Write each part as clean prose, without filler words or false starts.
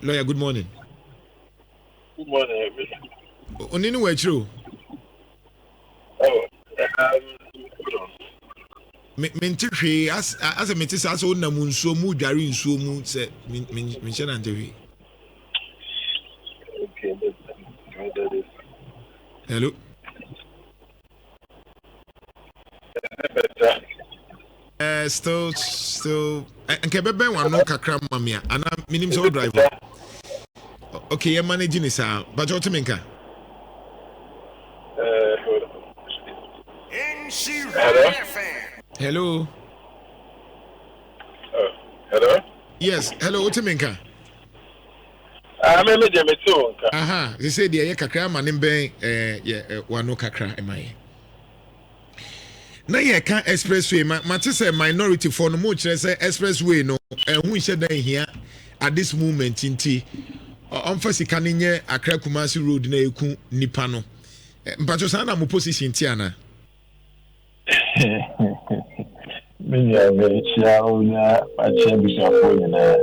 Lawyer, good morning. Good morning. Onini wechiro. Oh, Minti hwe as a metis as na mu nsuo mu dware nsuo mu se min hye na ntehwe. okay, Hello. Still nke bebe wan no kakra mamia ana minim so driver. Okay, you managing this but what menka? Hello. Hello. Yes, hello, what menka? Me je me too. Aha, they say the kakra manim ben wan no kakra emai. Na ye kan expressway ma te say minority for no mo kire say expressway no hu hye dan hia at this moment nti onfa sika ne nye Accra Kumasi road na eku nipa no mpacho sana mo position ti ana Minya me chia onya acha bisafo nyina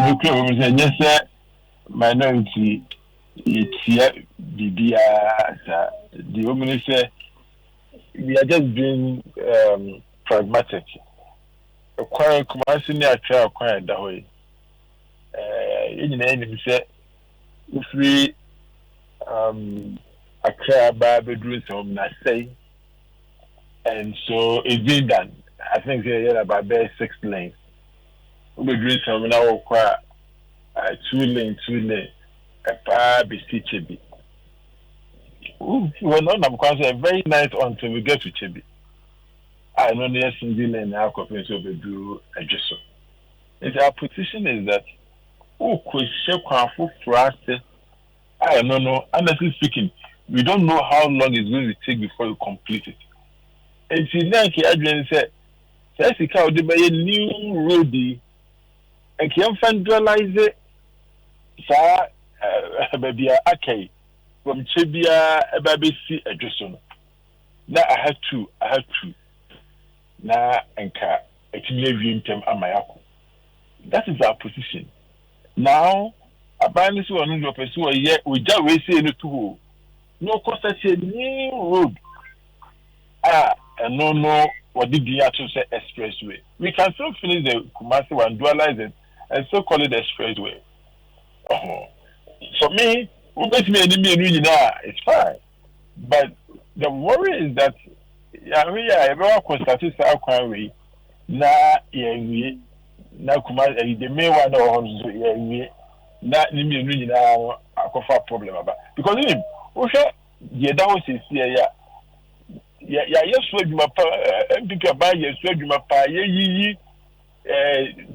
nukle wo me say minority yetia bibia sa the woman say we are just being pragmatic. Acquire Kumasi ni Accra acquire that way. In the end, we say if we Accra by bedroom some na say, and so it's been done. I think they're about 6 lanes. Bedroom some now acquire 2 lane, a far be Chibi. Well, no, I'm very nice until we get to Chibi. I know there's some delay in our conference over do a just so. Our position is that question for us. I don't know. Honestly speaking, we don't know how long it's going to take before you complete it. And see, now, Adrian said, "That's the car. They buy a new roadie, and can vandalize it. So, baby, okay, from Chibia, baby, see a just so. Now I had to. Na enka etinye ntem amayako. That is our position. Now, abani so onu do person we just we say no to no cost a new road. No what did you actually say expressway. We can still finish the Kumasi one, dualize it and still call it expressway. For me, it's fine. But the worry is that everyone constates our query. Na kuma the main one or na nimi na akofa problem about because him o hwe ye da o sisi ya yesu adwuma pa NPP ba yesu adwuma pa ye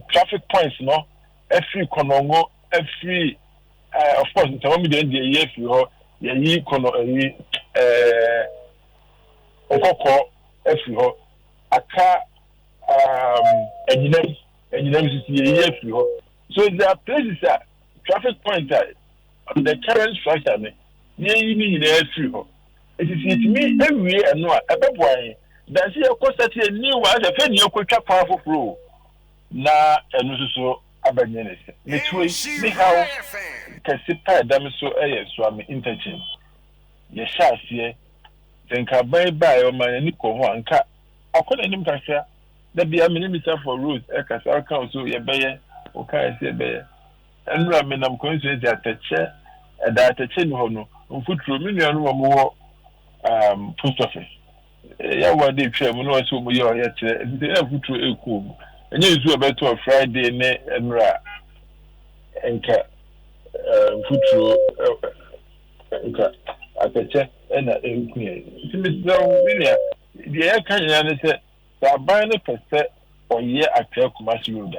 traffic points no every konongo every of course ntawo mi dey ye fi ho ye kono okoko every ho aka engineering CCA here. So there are places that traffic points that on the current structure, you need the free. It is me every year and no, a that's here cost a new one, a penny of powerful flow. Na and also abandoning it. Which way, how can sit by them so Suame interchange. Yes, here, then can buy on my Nico one cat. I couldn't even there be a millimeter for roads, Ekasa Council, ye baye, okay, say baye. And Ramin, I'm conscious that the chair, that the chain hono, on foot through million or more post office. Yeah, what they try, we know so we are yet, they have put through a cool. And you do a better Friday, and Ra and foot through at the chair and a queen. The air can say. So buying a percent or year at Kumasi Road.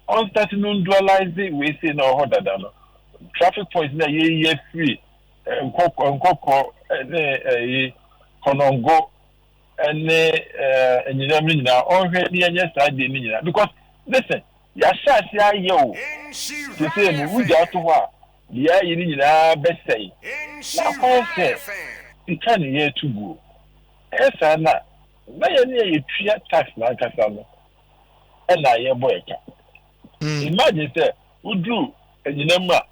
On starting on dualizing, we say no harder than traffic points na year free and Coco and Konongo and you know now already and yes I didn't because listen, Yasha yo to say we got to what yeah you need best say. Now you can't hear to go. Yes, I'm not. Na ye tax na kasa no e na ye boy ka imagine say Udru enyinama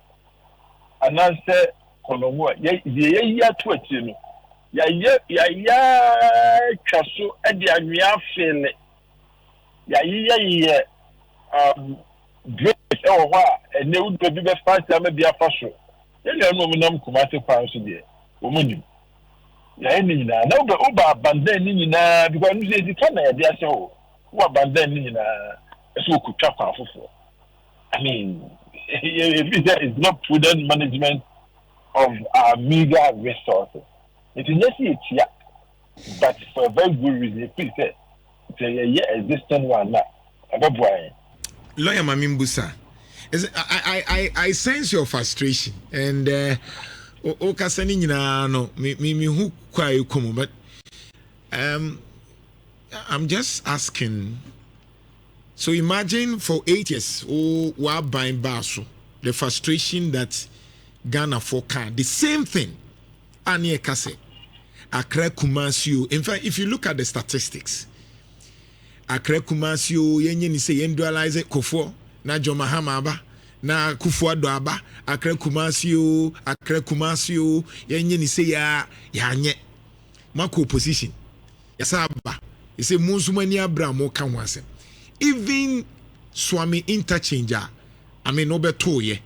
ananse konomo ye to akire no ya twaso e de anwea fele ya great e wo ho a ne udru bi be fancy ama bia fa so ye no mo nam kumase kwan so de o monim ya ni nyina na uba abandon ni nyina because no say ka na ya de ase ho wo abandon ni nyina so kutwa kwa afofo. I mean, it's not prudent management of our meager resources. It is just it, but for a very good reason. Please say, it's a existing one now. Lawyer Mamimbusa, I sense your frustration and okasani nyina no me hu kwa ekomo, but I'm just asking. So imagine for 8 years, we buying baso, the frustration that Ghana for can the same thing. Anye kase, Accra Kumasi. In fact, if you look at the statistics, Accra Kumasi, yenye ni say dualize kofo na Joma Hamaba na Kufuor aba Accra Kumasi, yenye ni say ya nye mako opposition. Yasaba, you say Musumani Abramo kanwase. Even Suame interchange, I mean, no beto ye.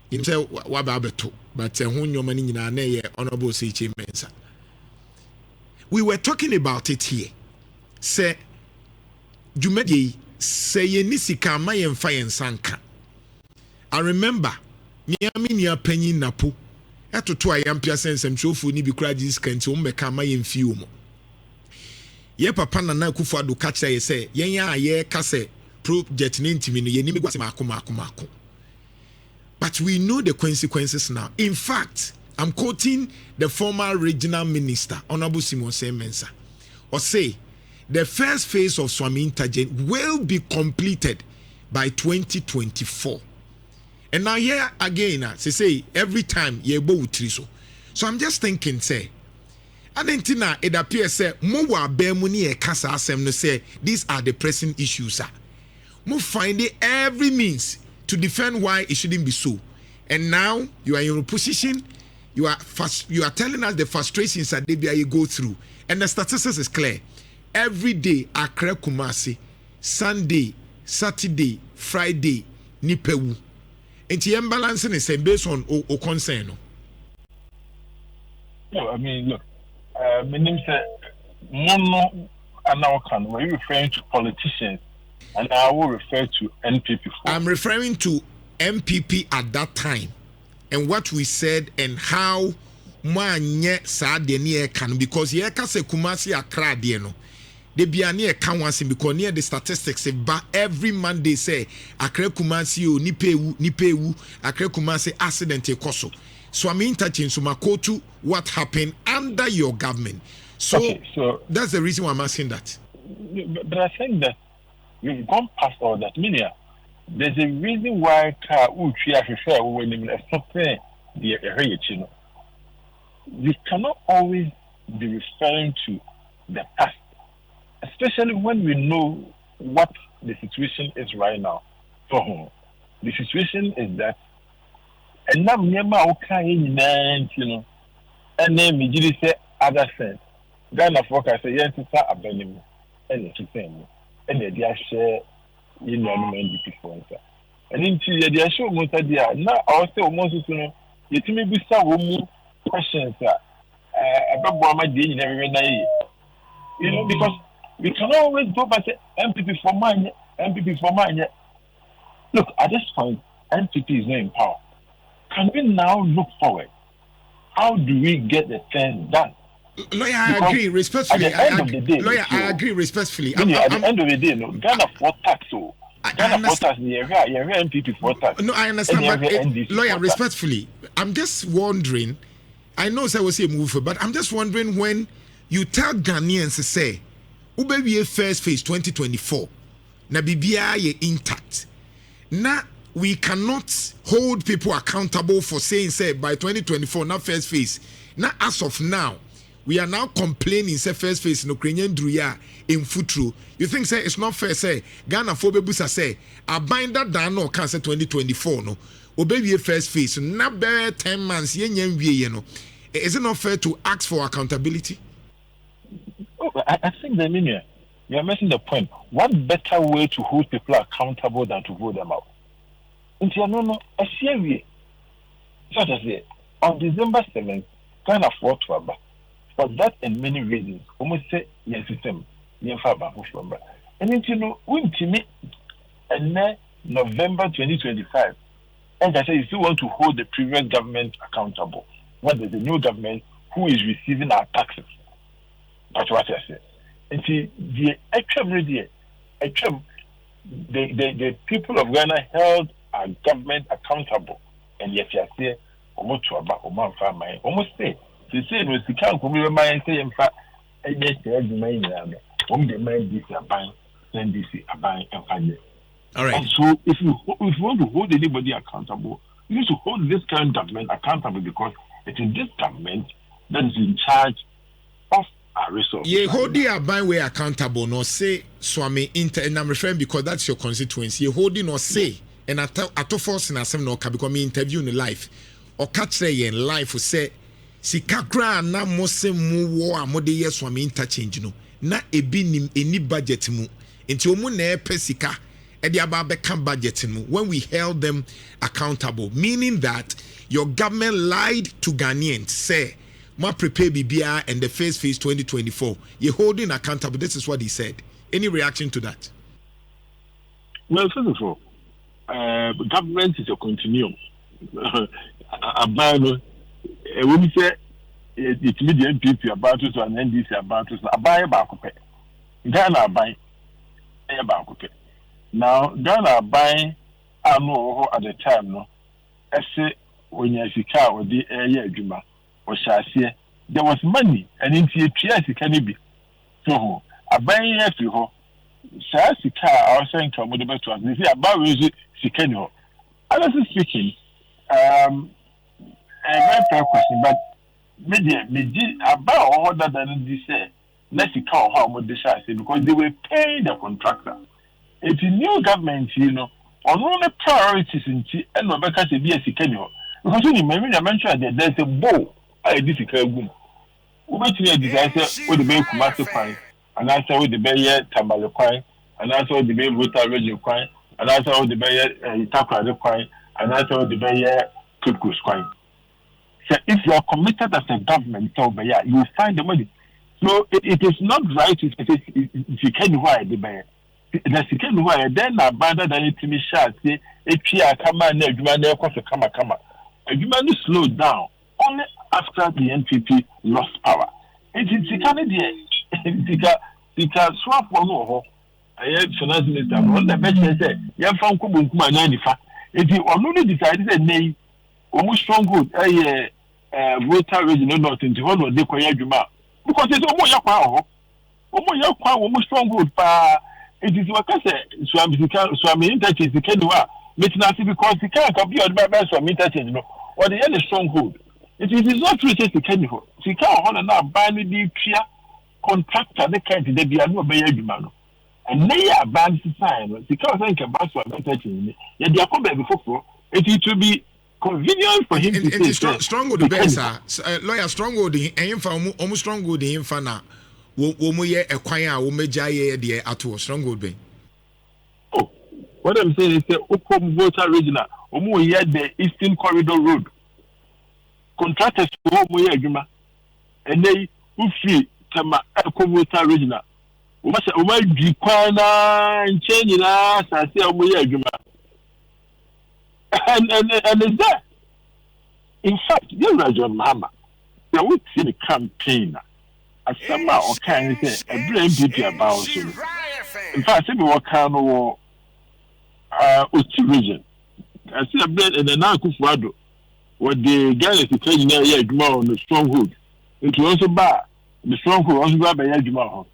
You say wababeto, but when your money in a honorable CH Mensa. We were talking about it here. Say, Jumedi, say ye nisika mayen fire sanka. I remember, Niaminia penny napo. At to I am sense and chofu ni be crajis can to meka mayen fume. Ye papa na na Kufuor do catch ye say ye kase project ni ntimi no ye ni megwase mako. But we know the consequences now. In fact, I'm quoting the former regional minister Honorable Simon Mensa, or say the first phase of Suame interchange will be completed by 2024. And now here again, say every time ye bo utriso. So I'm just thinking, say Adentina, it appears say Mowa Bemuni Kasa Asem no say these are the pressing issues. Mo find every means to defend why it shouldn't be so. And now you are in your position, you are telling us the frustrations that you go through. And the statistics is clear. Every day Accra Kumasi, Sunday, Saturday, Friday, Nipewu. And the imbalance is based on o concern. No, I mean look. My name is Mono Anawakan. Were you referring to politicians? And I will refer to NPP. I'm referring to NPP at that time and what we said and how Manye Sadenia can because ye kase Kumasi Accra no. They be near Kanwasin because near the statistics but every Monday say Accra Kumasi Nipewu Accra Kumasi accident koso. So I'm interchanging so Makoto what happened under your government. So, okay, so that's the reason why I'm asking that. But I think that we've gone past all that. Meaning, there's a reason why you cannot always be referring to the past, especially when we know what the situation is right now. The situation is that and now Myanmar okay in and then me say other sense. Ghana folk I say yes it's a benim and it's thing and they share NPP for answer. And into they show most of the now also almost you me be some questions about what my day in every night. Because we cannot always go back to NPP for mine. Look, at this point, NPP is not in power. Can we now look forward? How do we get the thing done? Lawyer, I agree respectfully. At the end of the day, I agree respectfully. At the end of the day, Ghana for tax. Ghana for tax, NPP for tax. No, I understand, but lawyer, respectfully, I'm just wondering. I know I was a move, but I'm just wondering when you tell Ghanaians to say, "Ube first phase 2024, na bibia ye intact." Now we cannot hold people accountable for saying, say, by 2024, not first phase. Now, as of now, we are now complaining say first phase no Ukrainian druya in futuro. You think say it's not fair say Ghana for bebusa say a binder down no can say 2024 no obey first phase na be 10 months yen no. Is it not fair to ask for accountability? Oh, I think the meaning you are missing the point. What better way to hold people accountable than to hold them out? No, I see we. So to say, on December 7th, kind of what for that and many reasons, almost say yes system, yes far and we and then November 2025, and I say you still want to hold the previous government accountable. What is the new government who is receiving our taxes? That's what I say. And see, the people of Ghana held our government accountable. And yet, I say, almost to about almost say, to say, was the count, we remind say, in fact, and yes, the main the main this are buying, then this are buying and finding. All right. And so, if you want to hold anybody accountable, you need to hold this current government accountable because it is this government that is in charge of our resources. You hold the way accountable, no say Suame and I'm referring because that's your constituency. You hold no say and at force in some no can become interview in life or catch in life who say si kakra na mose mu wo amode ye Suame interchange no na ebi nim eni budget mu enti omu na pesika e dia ba be kan budget mu when we held them accountable, meaning that your government lied to Ghanaians, say, "Ma prepare BBR and the phase 2024." You're holding accountable. This is what he said. Any reaction to that? Well, first of all, government is a continuum. When we say it's the NPP about us and NDC about us, buy about Ghana buy about now Ghana buy I know at the time no. I say when you see car or the air juma or chassis, there was money and into a chassis can it be. So I buy a few chassis car I was saying come with the best one. You see about music, she can know. Honestly speaking, a very fair question, but maybe about all that than this say, let's see how much the chassis because they were paying the contractor. It's a new government, on all the priorities in and Rebecca said, yes, he can. Because you mentioned that there's a bow, I difficult woman. What you disaster with the baby master crime, and I saw with the Bayer Tambalo crime, and I saw the baby Ruta Region crime, and I saw the Bayer Takra crime, and I saw the Bayer Kukus crime. So if you are committed as a government, you will find the money. So it is not right if you can why the Bayer. The second way, then I abandoned the intimate shot, say, if you are come and come. A human slowed down only after the NPP lost power. It is the candidate, because swap one over. I have finance minister, on the best say, you found Kubuma 95. It is only decided a name, almost strong good, voter regional not into one of the Koyajuma. Because it's almost strong good. It is what I say, Suame interchange the Kenua, which now because the can't be on my best from interchange, or the other stronghold. It is not true to Kenua. She can't hold now buy the clear contractor, the country, they be a no Bayamano. And they are banned to sign, because I can buy Suame interchange. Yet they are coming before it will be convenient for him to say. Strong with the best, lawyer strong with the info, almost strong with the infana. Womoye ekwanya womejaye de ato strong good be. Oh, what I'm saying is the Okom Volta Regional, Omoye the Eastern Corridor Road. Contractors to Omoye Juma, and they free Tama Okom Volta Regional. Oma Jikwana and changing us, I say Omoye Juma. And is that? In fact, you're Rajon Mahama. They would see the campaign. As somehow or can say a blame NPP about so. In fact, we work on Uchi region. I see a blame and an Akufuado. What the guy is saying now, yeah, on the stronghold. It was also bad. The stronghold also bad by Yajuma.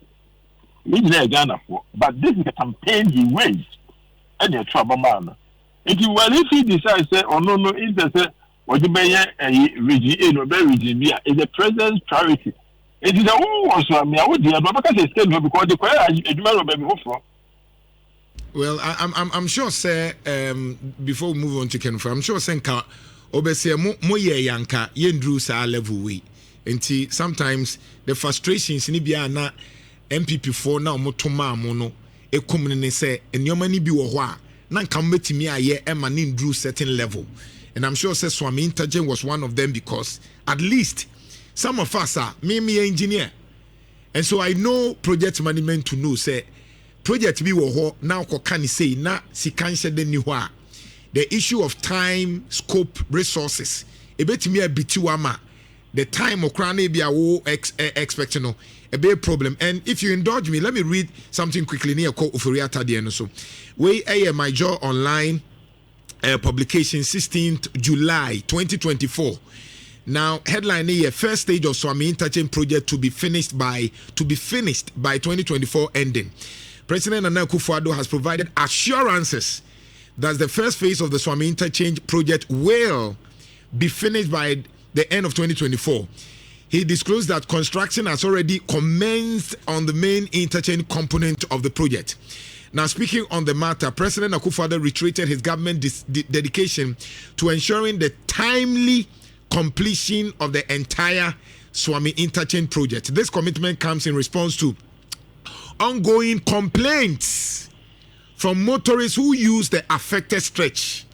We didn't Ghana for, but this is a campaign he waged. And you're trouble man. If he decides, or no, intercept, what the Bayer region, no, region, is the president's priority. It is a who also I mean I would do because it's still because the choir adwuma baby hofro. Well, I'm sure say before we move on to Kenfa, I'm sure senka obese mo ye yanka yendru sa level we. Nti sometimes the frustrations ni bia na NPP for na omotoma mo no ekum ne say enyoma ni bi wo ho a na nka metimi aye e ma ne ndru certain level. And I'm sure say Suame Interchange was one of them because at least some of us are me engineer. And so I know project management to know say project bi wo ho na ko kan say na sikan hyede ni ho a the issue of time, scope, resources ebetimi abiti ama the time okra na bia wo expect no a big problem. And if you indulge me, let me read something quickly near call Oforiata de no so we my job online publication 16th July 2024. Now, headline here: first stage of Suame Interchange project to be finished by 2024 ending. President Nana Akufo-Addo has provided assurances that the first phase of the Suame Interchange project will be finished by the end of 2024. He disclosed that construction has already commenced on the main interchange component of the project. Now, speaking on the matter, President Akufo-Addo reiterated his government dedication to ensuring the timely completion of the entire Suame Interchange project. This commitment comes in response to ongoing complaints from motorists who use the affected stretch.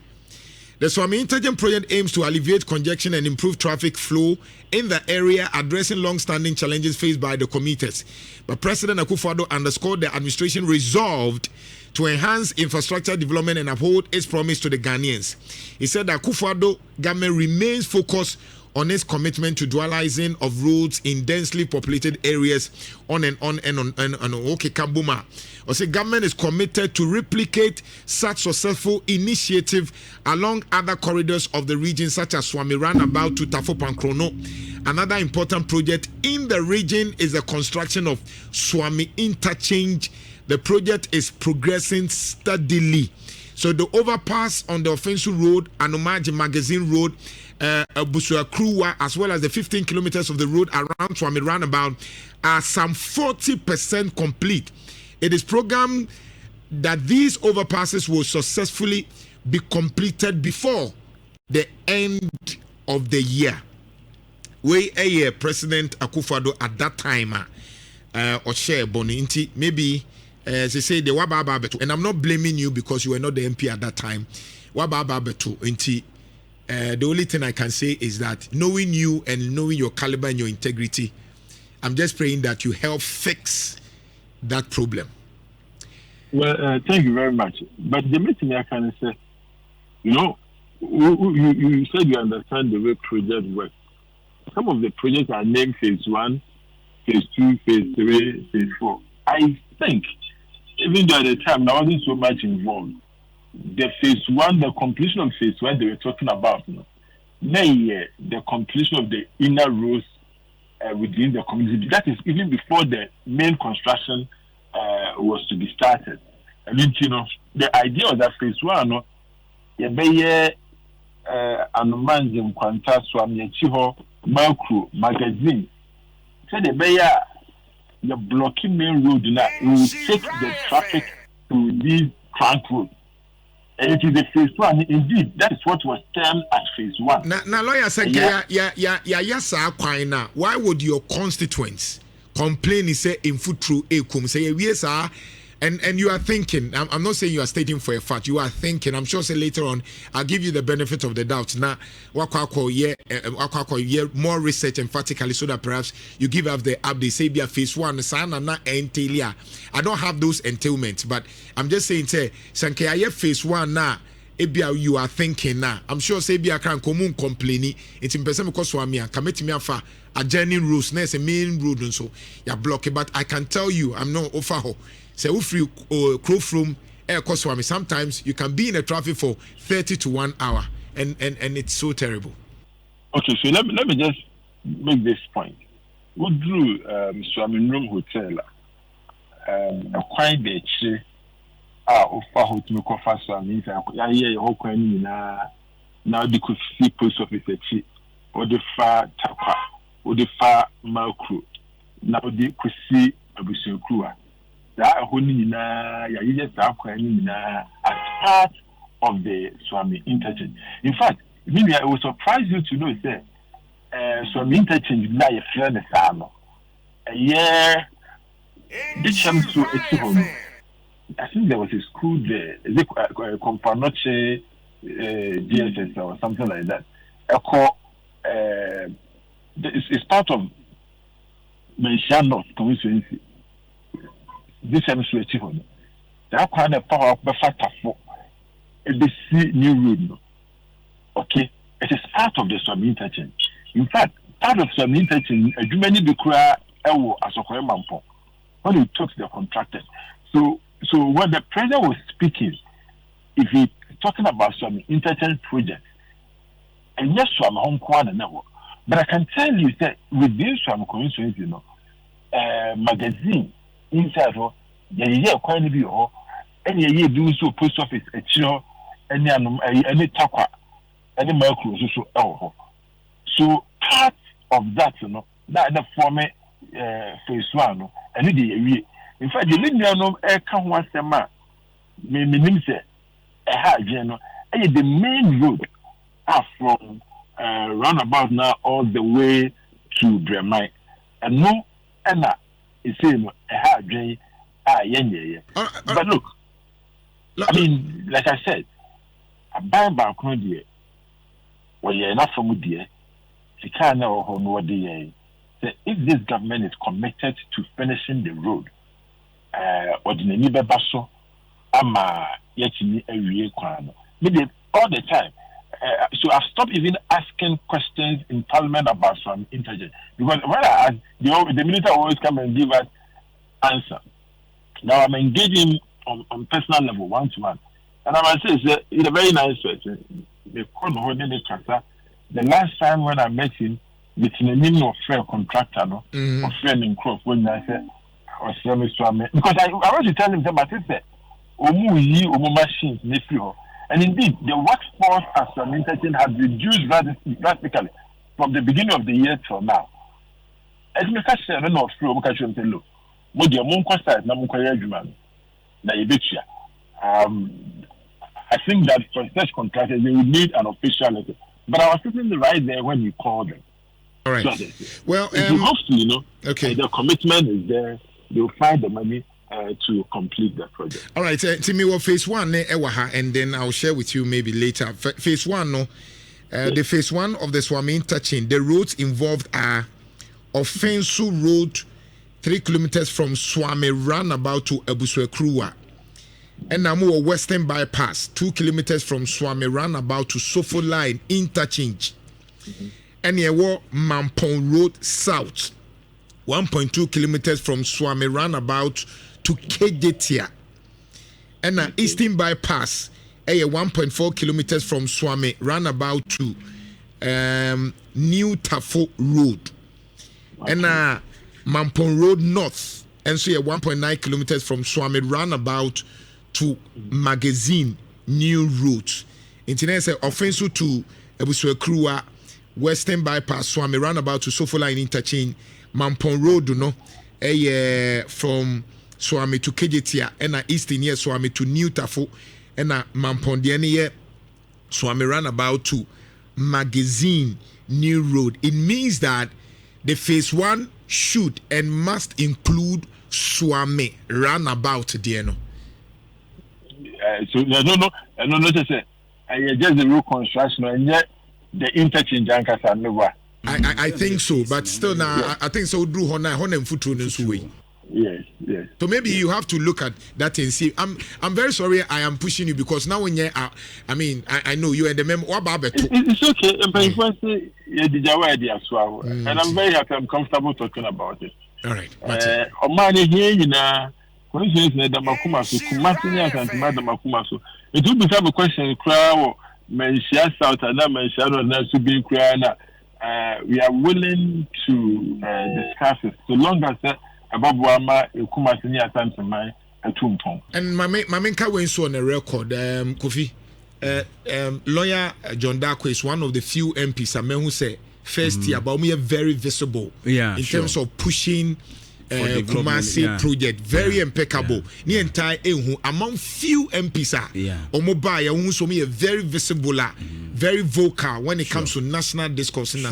The Suame Interchange project aims to alleviate congestion and improve traffic flow in the area, addressing long-standing challenges faced by the commuters. But President Akufo-Addo underscored the administration resolved to enhance infrastructure development and uphold its promise to the Ghanaians. He said that Akufo-Addo government remains focused on its commitment to dualizing of roads in densely populated areas on Kabuma. The government is committed to replicate such successful initiative along other corridors of the region, such as Suame Roundabout to Tafo Pankrono. Another important project in the region is the construction of Suame Interchange. The project is progressing steadily. So the overpass on the Offensu Road, Anomaji Magazine Road, Busua Kruwa, as well as the 15 kilometers of the road around Suame Roundabout are some 40% complete. It is programmed that these overpasses will successfully be completed before the end of the year. President Akufo-Addo at that time, or share Boninti, maybe they say the Wababa Betu, and I'm not blaming you because you were not the MP at that time. Wababa Betu, Inti. The only thing I can say is that knowing you and knowing your caliber and your integrity, I'm just praying that you help fix that problem. Well, thank you very much. But the meeting I can say, you said you understand the way project works. Some of the projects are named phase 1, phase 2, phase 3, phase 4. I think, even though at the time there wasn't so much involved, the phase 1, the completion of phase 1 they were talking about, the completion of the inner roads within the community. That is even before the main construction was to be started. And the idea of that phase 1, Anomanjim Kwanta Suame Chiho Macro Magazine. So the blocking main road now will take the traffic to these trunk roads. And it is the phase 1. Indeed, that is what was termed as phase 1. Now, lawyer said, why would your constituents complain? Say in foot through Ekum say yes, sir. And you are thinking, I'm not saying you are stating for a fact, you are thinking, I'm sure say later on, I'll give you the benefit of the doubt. Now, more research emphatically so that perhaps you give up the update, say be a phase 1, I don't have those entailments, but I'm just saying, say, Sankaya phase 1 now, you are thinking now. I'm sure say be a can common complaining, it's in person because Suame, commit me afa, adjourning rules, next a main road and so, you're blocking, but I can tell you, I'm not offer. So if you crow from air Suame, sometimes you can be in a traffic for 30 to 1 hour, and it's so terrible. Okay, so let me just make this point. We drew Suame Room Hotel, a quiet beach. Offer hotel coffee Suame. I hear your whole now they could see post office or the far Tapa or the far Malcro. now they could see Abusukrua. That only as part of the Suame interchange. In fact, maybe I will surprise you to know that Suame interchange like a friend of Samo. A year, the chance to I think there was a school there, Companoche DSS or something like that. It's part of Menshano constituency. This is switching. That kind of power of the factor for the new road. Okay, it is part of the Suame interchange. In fact, part of Suame interchange, a many be cry as a Mampo when he talks to the contractors. So when the president was speaking, if he's talking about some interchange project, and yes, Suame home corner network. But I can tell you that within Suame constituency, magazine inside year quite be or any year do so post office a chill any takwa any micro so part of that that the former phase one and the in fact the linear can once a man meaning say the main road are from roundabout now all the way to Bremai and no and it's same but look, I mean, like I said, a buy back on dear. Well, you're enough from dear. You can't know what the if this government is committed to finishing the road, or the neighbor basso, ama yet in a real crime. Maybe all the time. So I've stopped even asking questions in Parliament about some interchange because when I ask, the military always come and give us answer. Now I'm engaging on personal level, one-to-one. And I must say, it's a very nice person. The last time when I met him, it's in the name of friend contractor, or friend in crop, when I said, or Suame. Because I want to tell him that my sister, Omu machines, and indeed, the workforce as an interchange has reduced drastically from the beginning of the year till now. As I said, I don't know if you can say, look. I think that for such contractors they will need an official letter. But I was sitting right there when you called them. All right. So well, hopefully, okay. The commitment is there. They will find the money to complete the project. All right. Timi, well, phase one, and then I'll share with you maybe later. Phase one, the phase one of the Suame interchange. The roads involved are Offensu Road. 3 kilometers from Suame roundabout to Abusukrua. And now more Western Bypass, 2 kilometers from Suame roundabout to Sofo Line interchange. And here was Mampong Road South, 1.2 kilometers from Suame roundabout to Kegetia. And now Eastern Bypass, 1.4 kilometers from Suame roundabout to New Tafo Road. And now Mampong Road North, and so 1.9 kilometers from Suame roundabout to Magazine New Route. Internet say offensive to Abusukrua, Western Bypass, Suame roundabout to Sofo Line interchange, Mampong Road from Suame to Kegetia, and Eastern here Suame to New Tafo, and Mampong Diane Suame roundabout to Magazine New Road. It means that the phase one should and must include Suame roundabout, Diano. So I don't know. Just the road construction and yet the interchange I think so, but still now I think so. Drew Hona and Futu way. Yes. So maybe you have to look at that and see. I'm very sorry I am pushing you because now when you I mean I know you and the member. It's okay. And I'm very happy. I'm comfortable talking about it. All right. It would be a question. We are willing to discuss it so long as and my main went so on a record, Kofi. Lawyer John Darko is one of the few MPs who say first year, but we are very visible in terms of pushing Kumasi project. Very impeccable. Ni entire among few MPs Omoba ya so me very visible, very vocal when it comes to national discourse in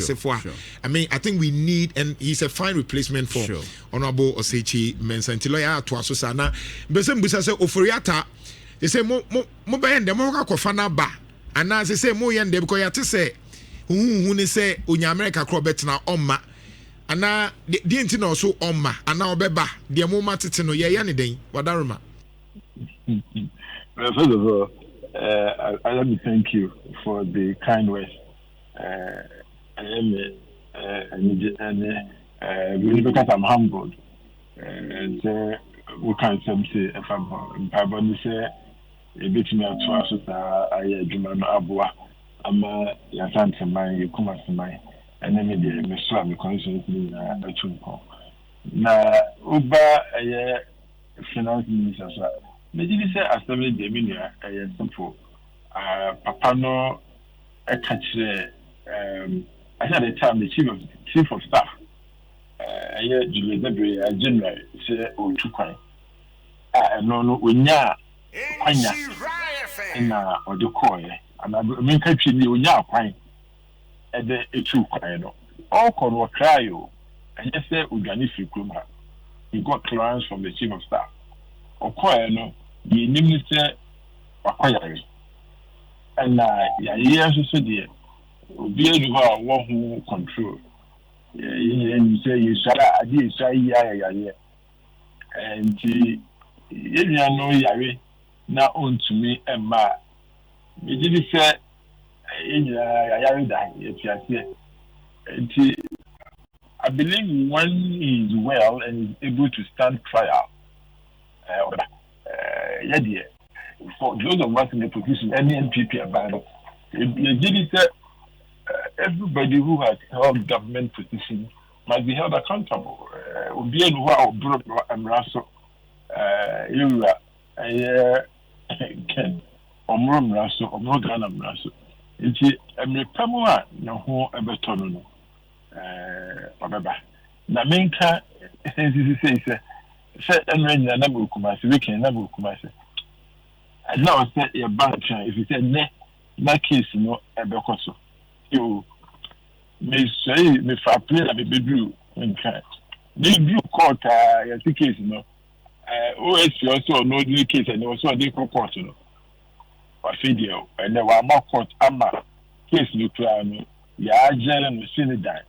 I mean, I think we need, and he's a fine replacement for Honorable Osechi Mensah. Until lawyer to Asosana. Besem Busa say Oforiata. They say mo bayen dem ho ka fana ba. And as they say mo yen dem because ya say who ne say onya America kro betna omma. Ana the enti na so omma ana obeba de mo matete no ye ne den wadaruma. First of all, let me thank you for the kind words. And because I'm humbled, and we can't say if I'm say a bit me at twice I do my abua. I'm a Yasanta mine, you come as mine, and then the Suame constantly a chunko. Now, Uba a finance minister, maybe say as the media a simple Papa no a catch. I had a time the chief of staff. Dualization general say o tukwan. No onya kwanya na odekoye. Ana me ka twi ni onya kwan. E de etu kwan no. All kon wo cry o. And just say Ugani Fikuma. He got clearance from the chief of staff. Okoye no, the minister wakoyare. And ya so dey. Obi enu ho wo hu control. You say you shall I did say yeah. And you know yare now on to me and ma. You did say yare that it's I believe one is well and is able to stand trial. For those of us in the position, any NPP about it, you did say everybody who has held government position must be held accountable. Obi enu ho a obro amraso yura ken omro amraso omro Ghana amraso nti emrepamo a na ho ebeto no obeba na menka say enrenya na bukumase weekend na bukumase and now say your bank if you say ne na case no ebekoso you may say me for play la be do nka the court ya case no OS also no the case and also the court no wa video and there were more court ama case no kra no ya jere no sinida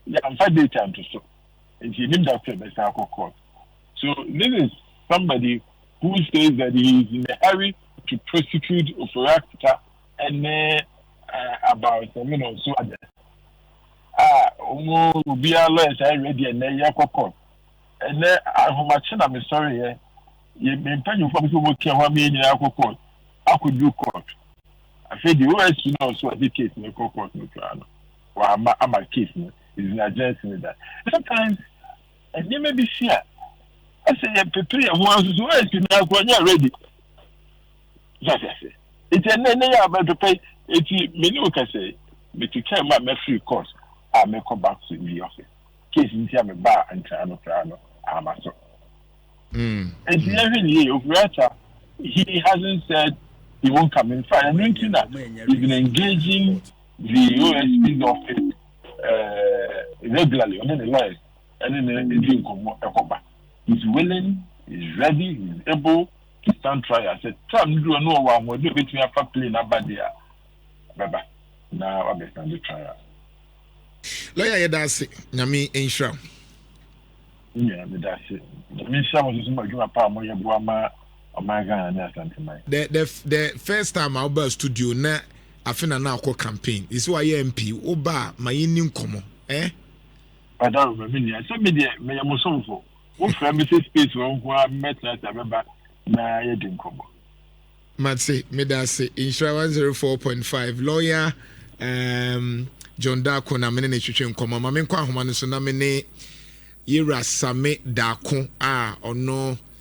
ya amfa data to so and he named that be court. So this is somebody who says that he is in a hurry to prosecute Oforakta and about so others. Be a lawyer ready and then court. And then I'm sorry, you been paying for people who me in court. I could do court. I said the OS you know so the case in the court no plan. Or I'm a case is in agency that. Sometimes and they may be fear. I say prepare once so OS now ready. Just say. It's a name about to pay. It's many can say, but you can't make free course. I may come back to the office. Case in the bar and Trano, I'm a so. And he hasn't said he won't come in. I'm thinking that he's been engaging the OSP's office regularly, and then the lawyers, and then the he's willing, he's ready, he's able to stand trial. I said, Tom, you don't know what we're doing between a plane and Badia. Baba, now I'm stand the trial. Lawyer, that's it. Nami Nhyira. Yeah, that's it. Nhyira was my dream apart more Buama or my Ghana and my. The first time I was studio, na I finna now call campaign. It's why MP, Oba, my Indian common, eh? I don't remember. I said, me, I'm so for. What family space who I met last November, na you didn't come. Matse, me that say Nhyira 104.5 lawyer, John Darko na mene ne twetwe nkoma ma me nkwa ahoma no so na me ne Nhyira Suame Darko ono